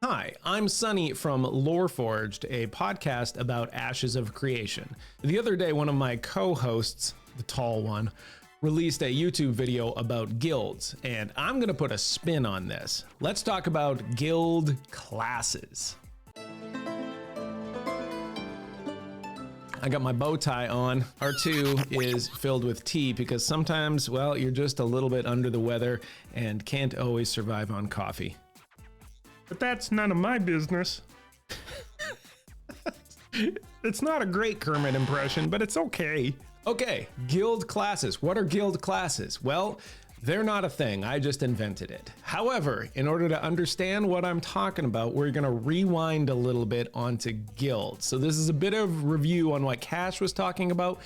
Hi, I'm Sunny from LoreForged, a podcast about Ashes of Creation. The other day, one of my co-hosts, the tall one, released a YouTube video about guilds, and I'm going to put a spin on this. Let's talk about guild classes. I got my bow tie on. R2 is filled with tea because sometimes, well, you're just a little bit under the weather and can't always survive on coffee. But that's none of my business. It's not a great Kermit impression, but it's okay. Okay, guild classes. What are guild classes? Well, they're not a thing. I just invented it. However, in order to understand what I'm talking about, we're going to rewind a little bit onto guilds. So this is a bit of review on what Cash was talking about,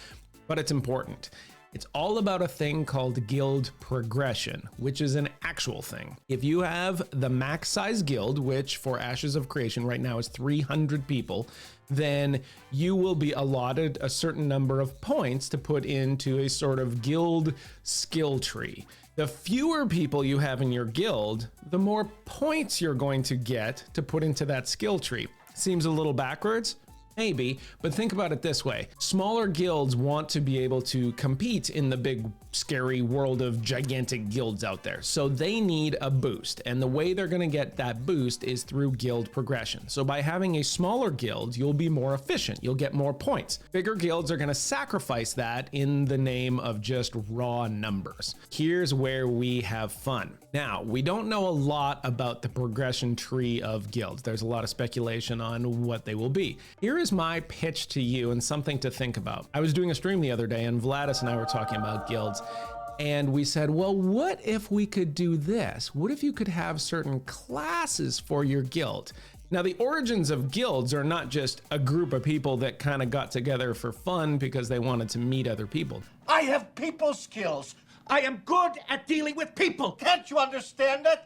but it's important. It's all about a thing called guild progression, which is an actual thing. If you have the max size guild, which for Ashes of Creation right now is 300 people, then you will be allotted a certain number of points to put into a sort of guild skill tree. The fewer people you have in your guild, the more points you're going to get to put into that skill tree. Seems a little backwards? Maybe, but think about it this way. Smaller guilds want to be able to compete in the big, scary world of gigantic guilds out there. So they need a boost. And the way they're going to get that boost is through guild progression. So by having a smaller guild, you'll be more efficient. You'll get more points. Bigger guilds are going to sacrifice that in the name of just raw numbers. Here's where we have fun. Now, we don't know a lot about the progression tree of guilds. There's a lot of speculation on what they will be. Here is my pitch to you and something to think about. I was doing a stream the other day and Vlhadus and I were talking about guilds, and we said, well, what if we could do this? What if you could have certain classes for your guild? Now, the origins of guilds are not just a group of people that kind of got together for fun because they wanted to meet other people. I have people skills. I am good at dealing with people. Can't you understand it?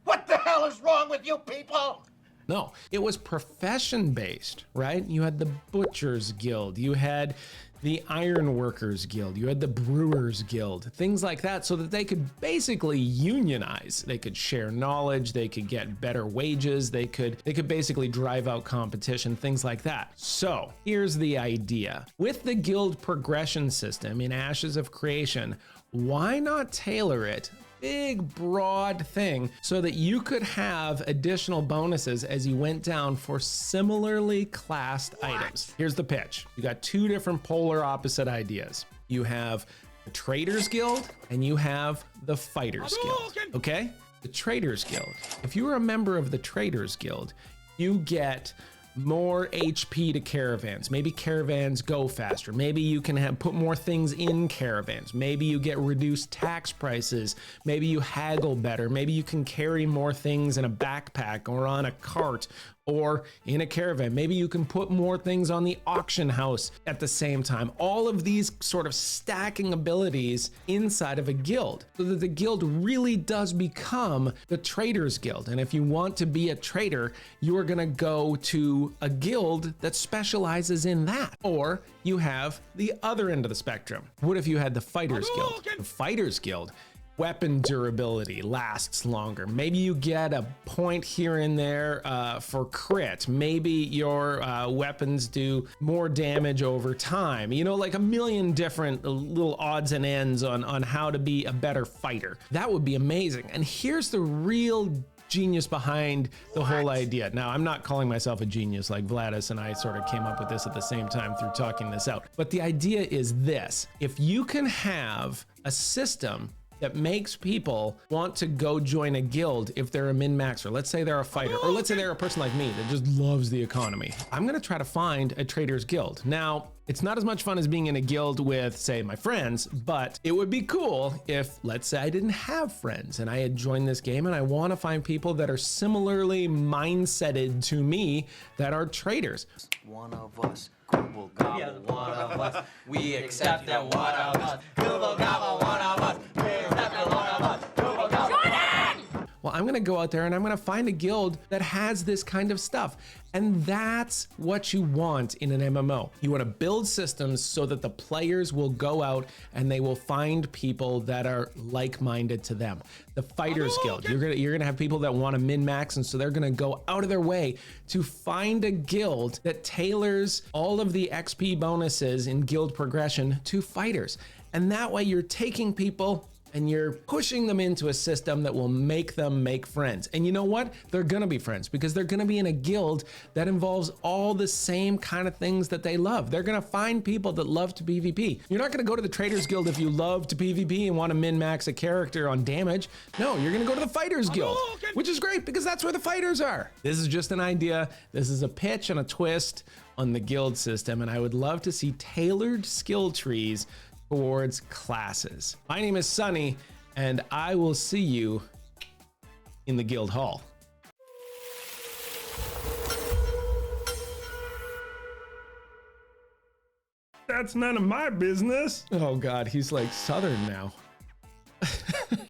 What the hell is wrong with you people? No, it was profession-based, right? You had the Butchers Guild, you had the Ironworkers Guild, you had the Brewers Guild, things like that, so that they could basically unionize. They could share knowledge, they could get better wages, they could basically drive out competition, things like that. So here's the idea. With the guild progression system in Ashes of Creation, why not tailor it? Big, broad thing so that you could have additional bonuses as you went down for similarly classed items. Here's the pitch. You got two different polar opposite ideas. You have the Traders Guild and you have the Fighters Guild, okay? The Traders Guild. If you are a member of the Traders Guild, you get more HP to caravans. Maybe caravans go faster. Maybe you can put more things in caravans. Maybe you get reduced tax prices. Maybe you haggle better. Maybe you can carry more things in a backpack or on a cart or in a caravan. Maybe you can put more things on the auction house at the same time. All of these sort of stacking abilities inside of a guild so that the guild really does become the Traders Guild. And if you want to be a trader, you are gonna go to a guild that specializes in that. Or you have the other end of the spectrum. What if you had the Fighters Guild? The Fighters Guild, weapon durability lasts longer. Maybe you get a point here and there for crit. Maybe your weapons do more damage over time. You know, like a million different little odds and ends on how to be a better fighter. That would be amazing. And here's the real genius behind the whole idea. Now, I'm not calling myself a genius like Vlhadus and I sort of came up with this at the same time through talking this out. But the idea is this. If you can have a system that makes people want to go join a guild if they're a min-maxer. Let's say they're a fighter, or let's say they're a person like me that just loves the economy. I'm gonna try to find a trader's guild. Now, it's not as much fun as being in a guild with, say, my friends, but it would be cool if, let's say I didn't have friends and I had joined this game and I wanna find people that are similarly mindseted to me that are traders. One of us, Google gobble, one of us, we accept that one of us, Google gobble, one of us, we accept that one of us, Google gobble. Well, I'm gonna go out there and I'm gonna find a guild that has this kind of stuff. And that's what you want in an MMO. You want to build systems so that the players will go out and they will find people that are like-minded to them. The Fighters Guild, you're gonna have people that want to min-max, and so they're gonna go out of their way to find a guild that tailors all of the XP bonuses in guild progression to fighters. And that way you're taking people and you're pushing them into a system that will make them make friends. And you know what? They're gonna be friends because they're gonna be in a guild that involves all the same kind of things that they love. They're gonna find people that love to PvP. You're not gonna go to the Traders Guild if you love to PvP and want to min-max a character on damage. No, you're gonna go to the Fighters Guild, which is great because that's where the fighters are. This is just an idea. This is a pitch and a twist on the guild system, and I would love to see tailored skill trees towards classes. My name is Sunny, and I will see you in the guild hall. That's none of my business. Oh God, he's like Southern now.